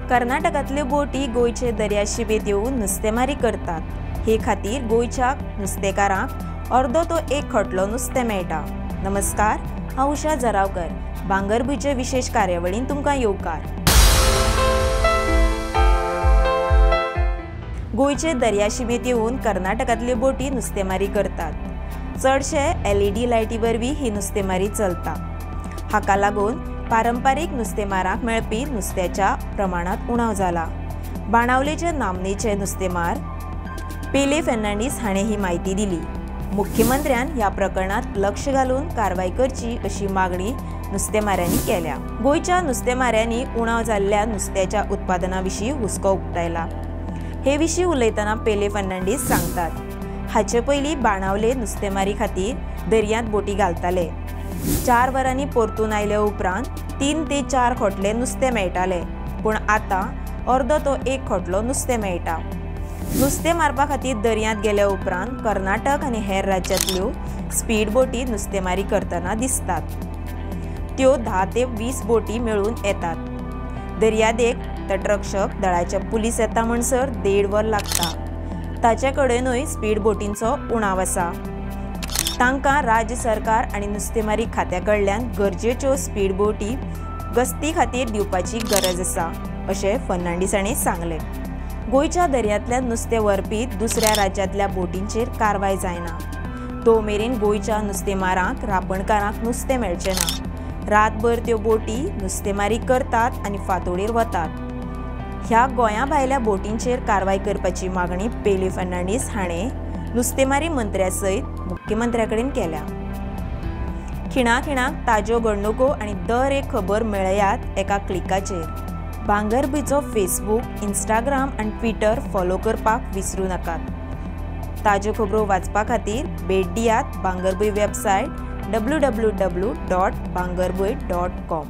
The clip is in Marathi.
कर्नाटकातल्यो बोटी गोयचे दर्याशिबेत येऊन नुस्तेमारी करतात। हे खातीर गोयच्या नुस्तेकारांक अर्दो तो एक खटलो नुस्तें मेळटा। नमस्कार, हांव उषा जरावकर। भांगरभूंयचे विशेष कार्यावळीन तुमकां येवकार। गोयचे दर्याशिमेत येऊन कर्नाटकातल्यो बोटी नुस्तेमारी करतात। चडशे LED लायटी वरवीं ही नुस्तेमारी चलता। हाका लागून पारंपारीक नुस्तेमारांक मेळपी नुस्त्याच्या प्रमाणात उणाव जाला। बाणावलेचे नामनेचे नुस्तेमार पेले फर्नांडीस हाणें ही म्हायती दिली। मुख्यमंत्र्यान ह्या प्रकरणात लक्ष घालून कारवाई करची अशी मागणी नुस्तेमाऱ्यांनी केल्या। गोयच्या नुस्तेमाऱ्यांनी उणाव जाल्ल्या नुस्त्याच्या उत्पादनाविशीं हुस्को उक्तायला। हे विशीं उलयतना पेले फर्नांडीस सांगतात, हाचे पयलीं बाणावले नुस्तेमारी खातीर दर्यांत बोटी घालताले। 4 वरांनी परतून आयले उपरांत 3 ते 4 खोटले नुस्तें मेळटाले, पूण आतां अर्दो तो एक खोटलो नुस्तें मेळटा। नुस्तें मारपा खातीर दर्यांत गेले उपरांत कर्नाटक आनी हेर राज्यांतल्यो स्पीड बोटी नुस्तेमारी करतना दिसतात। त्यो 10 ते 20 बोटी मेळून येतात। दर्यादेग तटरक्षक दळाचे पुलीस येता म्हणसर 1.5 वर लागता। ताचे कडेनूय स्पीड बोटींचो उणाव आसा। तांकां राज्य सरकार आनी नुस्तेमारी खात्या कडल्यान गरजेच्यो स्पीड बोटी गस्ती खातीर दिवपाची गरज आसा, अशें फर्नांडीस हाणें सांगलें। गोयच्या दर्यांतल्यान नुस्तें व्हरपी दुसऱ्या राज्यांतल्या बोटींचेर कारवाय जायना। तो मेरेन गोयच्या नुस्तेमारांक रापणकारांक नुस्तें मेळचें ना। रातभर त्यो बोटी नुस्तेमारी करतात आनी फांतोडेर वतात। ह्या गोंया भायल्या बोटींचेर कारवाय करपाची मागणी पेले फर्नांडीस हाणें नुस्तेमारी मंत्र्या सयत मुख्यमंत्र्या कडेन केल्या। खिणाक ताज्यो घडणुको आनी दर एक खबर मेळयात एका क्लिकाचेर। भांगरभूंयचो फेसबूक, इंस्टाग्राम आनी ट्विटर फॉलो करपाक विसरूं नाकात। ताज्यो खबरो वाचपा खातीर भेट दियात भांगरभूंय वेबसायट www.bangarbuy.com।